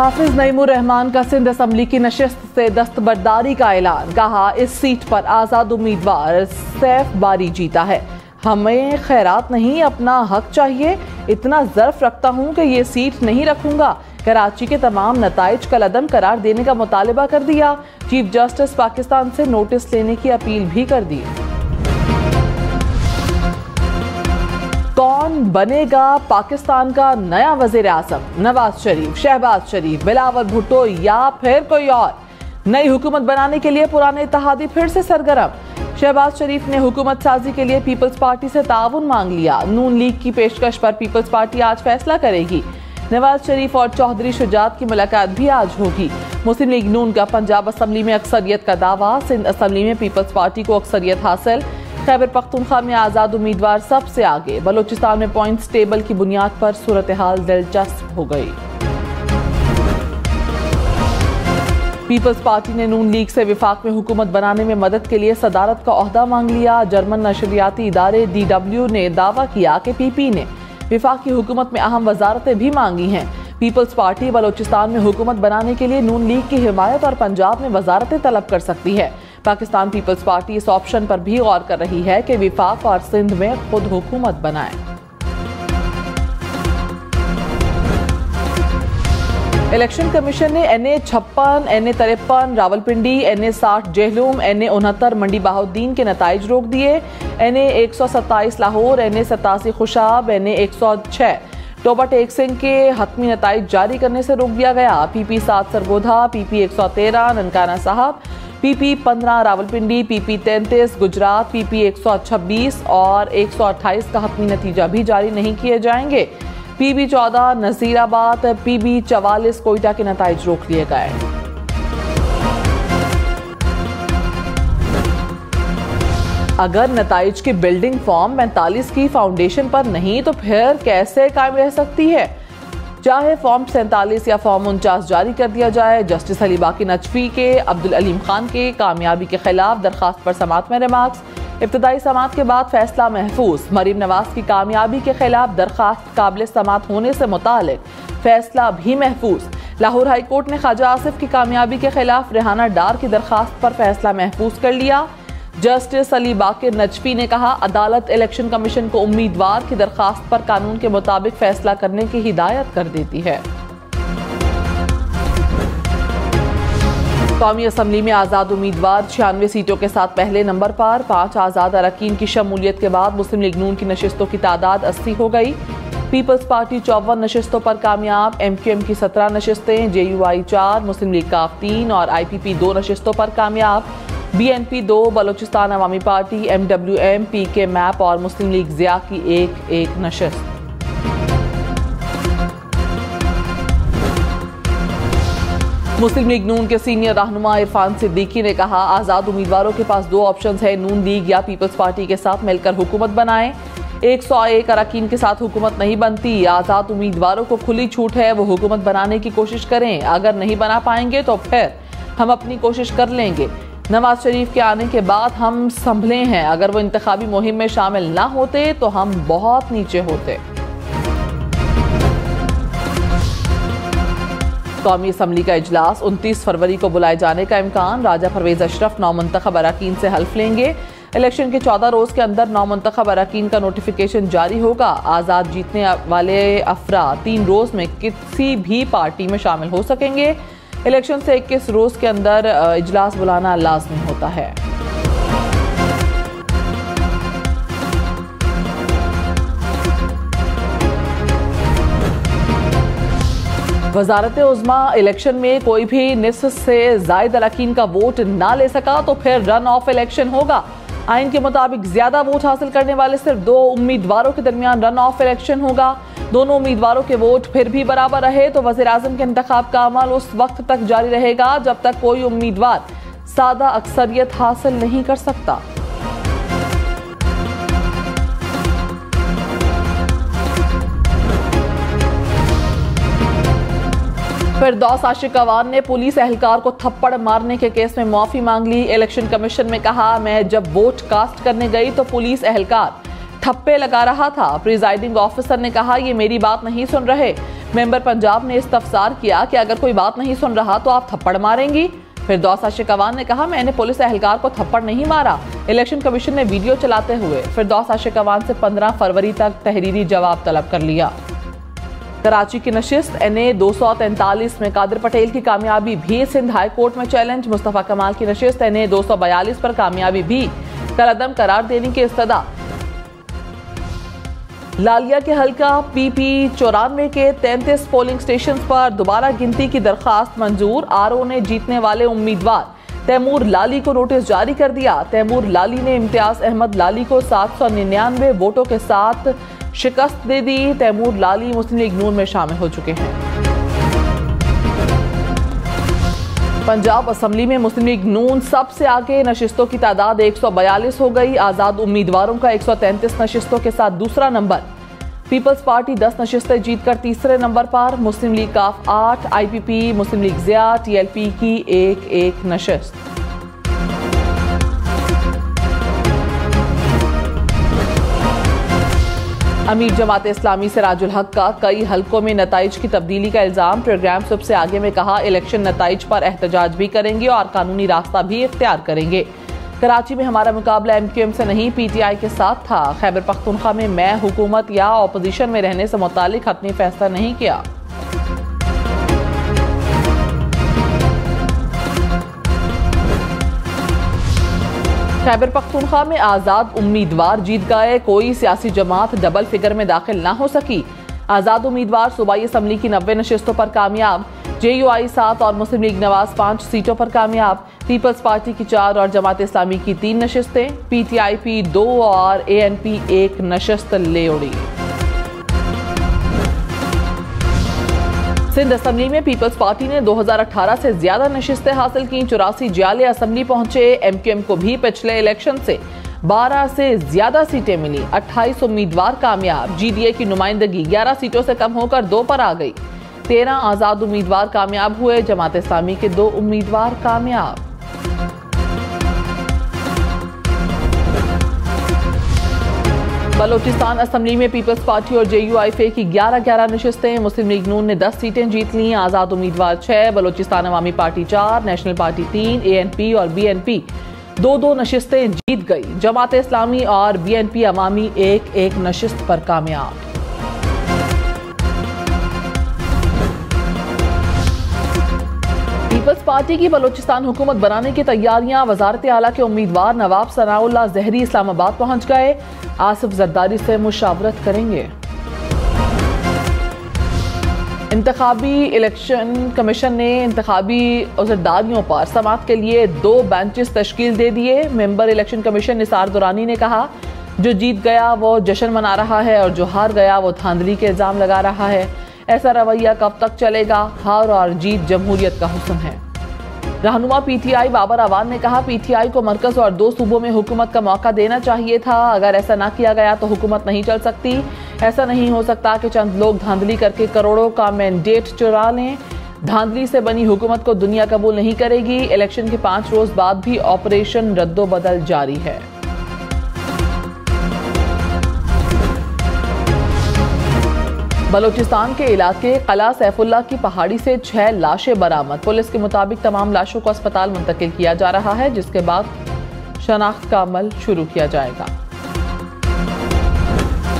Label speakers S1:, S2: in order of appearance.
S1: हाफिज नईमुर रहमान का सिंध असम्बली की नशिस्त से दस्तबरदारी का ऐलान। कहा, इस सीट पर आज़ाद उम्मीदवार सैफ बारी जीता है। हमें खैरात नहीं, अपना हक चाहिए। इतना ज़र्फ रखता हूँ कि ये सीट नहीं रखूंगा। कराची के तमाम नताइज कलअदम करार देने का मुतालबा कर दिया। चीफ जस्टिस पाकिस्तान से नोटिस लेने की अपील भी कर दी। कौन बनेगा पाकिस्तान का नया वज़ीर आज़म? नवाज शरीफ, शहबाज शरीफ, बिलावल भुट्टो या फिर कोई और? नई हुकूमत बनाने के लिए पुराने इत्तेहादी फिर से सरगर्म। शहबाज शरीफ ने हुकूमत साजी के लिए पीपल्स पार्टी से ताउन मांग लिया। नून लीग की पेशकश पर पीपल्स पार्टी आज फैसला करेगी। नवाज शरीफ और चौधरी शुजात की मुलाकात भी आज होगी। मुस्लिम लीग नून का पंजाब असम्बली में अक्सरियत का दावा। सिंध असम्बली में पीपल्स पार्टी को अक्सरियत हासिल। खैबर पख्तूनख्वा में आज़ाद उम्मीदवार सबसे आगे। बलोचिस्तान में पॉइंट्स टेबल की बुनियाद पर सूरत हाल दिलचस्प हो गई। पीपल्स पार्टी ने नून लीग से विफाक में हुकूमत बनाने में मदद के लिए सदारत का ओहदा मांग लिया। जर्मन नशरियाती इदारे DW ने दावा किया कि PP ने विफाक की हुकूमत में अहम वजारतें भी मांगी हैं। पीपल्स पार्टी बलोचिस्तान में हुकूमत बनाने के लिए नून लीग की हिमायत और पंजाब में वजारतें तलब कर सकती है। पाकिस्तान पीपल्स पार्टी इस ऑप्शन पर भी गौर कर रही है कि विफाक और सिंध में खुद हुकूमत बनाए। इलेक्शन कमीशन ने NA 56, NA 53 Rawalpindi, NA 60 Jhelum, NA 69 Mandi Bahauddin के नताइज रोक दिए। NA 127 Lahore, NA 87 Khushab, NA 106 Toba Tek Singh के हतमी नताइज जारी करने से रोक दिया गया। PP 7 सरगोधा, PP 113 ननकाना साहब, PP 15 Rawalpindi, PP 33 Gujarat, PP 126 और 128 का हतमी नतीजा भी जारी नहीं किए जाएंगे। PB 14 नजीराबाद, PB 44 कोयटा के नताइज रोक लिए गए। अगर नताइज की बिल्डिंग फॉर्म 45 की फाउंडेशन पर नहीं तो फिर कैसे कायम रह सकती है? चाहे फॉर्म 47 या फॉर्म 49 जारी कर दिया जाए। जस्टिस अली बाकी नजफी के अब्दुल अलीम खान के कामयाबी के खिलाफ दरखास्त पर समात में रिमार्क्स। इब्तदाई समात के बाद फैसला महफूज। मरीम नवाज की कामयाबी के खिलाफ दरखास्त काबिल समात होने से मुतालिक फैसला भी महफूज। लाहौर हाई कोर्ट ने ख्वाजा आसिफ की कामयाबी के खिलाफ रेहाना डार की दरखास्त पर फैसला महफूज कर लिया। जस्टिस अली बाकिर नजफी ने कहा, अदालत इलेक्शन कमीशन को उम्मीदवार की दरखास्त पर कानून के मुताबिक फैसला करने की हिदायत कर देती है। कौमी असम्बली में आज़ाद उम्मीदवार 96 सीटों के साथ पहले नंबर पर। 5 आज़ाद अरकान की शमूलियत के बाद मुस्लिम लीग नून की नशिस्तों की तादाद 80 हो गई। पीपल्स पार्टी 54 नशिस्तों पर कामयाब। MQM की 17 नशिस्तें, JUI 4, मुस्लिम लीग काफ 3 और IPP 2 नशिस्तों पर कामयाब। BNP 2, बलोचिस्तान अवामी पार्टी, MWM, PK मैप और मुस्लिम लीग ज़िया की एक नशिस्त। मुस्लिम लीग नून के सीनियर रहनुमा इरफान सिद्दीकी ने कहा, आज़ाद उम्मीदवारों के पास 2 ऑप्शन है, नून लीग या पीपल्स पार्टी के साथ मिलकर हुकूमत बनाएं। 101 अरकान के साथ हुकूमत नहीं बनती। आज़ाद उम्मीदवारों को खुली छूट है, वो हुकूमत बनाने की कोशिश करें। अगर नहीं बना पाएंगे तो फिर हम अपनी कोशिश कर लेंगे। नवाज शरीफ के आने के बाद हम संभले हैं। अगर वो इंतखाबी मुहिम में शामिल ना होते तो हम बहुत नीचे होते। कौमी असम्बली का इजलास 29 फरवरी को बुलाए जाने का इम्कान। राजा परवेज अशरफ नौमुंतखब अरकान से हल्फ लेंगे। इलेक्शन के 14 रोज के अंदर नौमुंतखब अरकान का नोटिफिकेशन जारी होगा। आज़ाद जीतने वाले अफराद 3 रोज में किसी भी पार्टी में शामिल हो सकेंगे। इलेक्शन से 21 रोज के अंदर इजलास बुलाना लाजमी होता है। वजारत उज़्मा इलेक्शन में कोई भी निस्फ से ज़ायद अरकान का वोट ना ले सका तो फिर रन ऑफ इलेक्शन होगा। आइन के मुताबिक ज्यादा वोट हासिल करने वाले सिर्फ 2 उम्मीदवारों के दरमियान रन ऑफ इलेक्शन होगा। दोनों उम्मीदवारों के वोट फिर भी बराबर रहे तो वज़ीर आज़म के इंतखाब का अमल उस वक्त तक जारी रहेगा जब तक कोई उम्मीदवार सादा अक्सरियत हासिल नहीं कर सकता। फिरदौस आशिक अवान ने पुलिस एहलकार को थप्पड़ मारने के केस में माफी मांग ली। इलेक्शन कमीशन में कहा, मैं जब वोट कास्ट करने गई तो पुलिस एहलकार ठप्पे लगा रहा था। प्रिजाइडिंग ऑफिसर ने कहा, ये मेरी बात नहीं सुन रहे। मेंबर पंजाब ने इस्तफसार किया कि अगर कोई बात नहीं सुन रहा तो आप थप्पड़ मारेंगी। फिरदौस आशिक अवान ने कहा, मैंने पुलिस एहलकार को थप्पड़ नहीं मारा। इलेक्शन कमीशन ने वीडियो चलाते हुए फिरदौस आशिक अवान से 15 फरवरी तक तहरीरी जवाब तलब कर लिया। कराची की नशिस्त NA 243 में कादिर पटेल की कामयाबी भी सिंध हाई कोर्ट में चैलेंज। मुस्तफा कमाल की नशिस्त NA 242 पर कामयाबी भी कलअदम करार देने की इस्तदा। लालिया के हल्का PP 94 के 33 पोलिंग स्टेशन पर दोबारा गिनती की दरखास्त मंजूर। RO ने जीतने वाले उम्मीदवार तैमूर लाली को नोटिस जारी कर दिया। तैमूर लाली ने इम्तियाज अहमद लाली को 799 वोटों के साथ शिकस्त दे दी। तैमूर लाली मुस्लिम लीग नून में शामिल हो चुके हैं। पंजाब असम्बली में मुस्लिम लीग नून सबसे आगे, नशिस्तों की तादाद 142 हो गई। आजाद उम्मीदवारों का 133 नशिस्तों के साथ दूसरा नंबर। पीपल्स पार्टी 10 नशिस्तें जीतकर तीसरे नंबर पर। मुस्लिम लीग काफ 8, IPP, मुस्लिम लीग ज़िया, TLP की एक नशिस्त। अमीर जमात इस्लामी सिराजुल हक का कई हलकों में नताइज की तब्दीली का इल्जाम। प्रोग्राम सबसे आगे में कहा, इलेक्शन नताइज पर एहतजाज भी करेंगे और कानूनी रास्ता भी इख्तियार करेंगे। कराची में हमारा मुकाबला MQM से नहीं PTI के साथ था। खैबर पख्तूनख्वा में मैं हुकूमत या अपोजिशन में रहने से मुतालिक हतमी फैसला नहीं किया। खैबर पख्तूनख्वा में आजाद उम्मीदवार जीत गए। कोई सियासी जमात डबल फिगर में दाखिल न हो सकी। आजाद उम्मीदवार सूबाई असम्बली की 90 नशिस्तों पर कामयाब। JUI 7 और मुस्लिम लीग नवाज 5 सीटों पर कामयाब। पीपल्स पार्टी की 4 और जमात इस्लामी की 3 नशिस्तें। PTIP 2 और ANP 1 नशिस्त ले उड़ी। सिंध असम्बली में पीपल्स पार्टी ने 2018 से ज्यादा नशिस्तें हासिल की। 84 जियाले असम्बली पहुंचे। MQM को भी पिछले इलेक्शन से 12 से ज्यादा सीटें मिली। 28 उम्मीदवार कामयाब। GDA की नुमाइंदगी 11 सीटों से कम होकर 2 पर आ गई। 13 आजाद उम्मीदवार कामयाब हुए। जमात इस्लामी के 2 उम्मीदवार कामयाब। बलोचिस्तान असम्बली में पीपल्स पार्टी और JUI की 11 नशिस्तें। मुस्लिम लीग नून ने 10 सीटें जीत लीं। आजाद उम्मीदवार 6, बलोचिस्तान अवामी पार्टी 4, नेशनल पार्टी 3, ANP और BNP 2 नशिस्तें जीत गई। जमात इस्लामी और BNP अवामी 1 नशिस्त पर कामयाब। पीपल्स पार्टी की बलोचिस्तान हुकूमत बनाने की तैयारियां। वजारत आला के उम्मीदवार नवाब सनाउल्लाह जहरी इस्लामाबाद पहुंच गए। आसिफ जरदारी से मुशावरत करेंगे। इंतखाबी इलेक्शन कमीशन ने इंतखाबी उज़रदारियों पर समाअत के लिए 2 बेंचेस तश्कील दे दिए। Member election commission Nisar Durrani ने कहा, जो जीत गया वो जश्न मना रहा है और जो हार गया वो धांधली के इल्जाम लगा रहा है। ऐसा रवैया कब तक चलेगा? हार और जीत जमहूरियत का हुस्न है। रहनुमा PTI बाबर अवान ने कहा, PTI को मरकज और 2 सूबों में हुकूमत का मौका देना चाहिए था। अगर ऐसा ना किया गया तो हुकूमत नहीं चल सकती। ऐसा नहीं हो सकता कि चंद लोग धांधली करके करोड़ों का मैंडेट चुरा लें। धांधली से बनी हुकूमत को दुनिया कबूल नहीं करेगी। इलेक्शन के 5 रोज बाद भी ऑपरेशन रद्दोबदल जारी है। बलोचिस्तान के इलाके कला सैफुल्ला की पहाड़ी से 6 लाशें बरामद। पुलिस के मुताबिक तमाम लाशों को अस्पताल मुंतकिल किया जा रहा है, जिसके बाद शनाख्त का अमल शुरू किया जाएगा।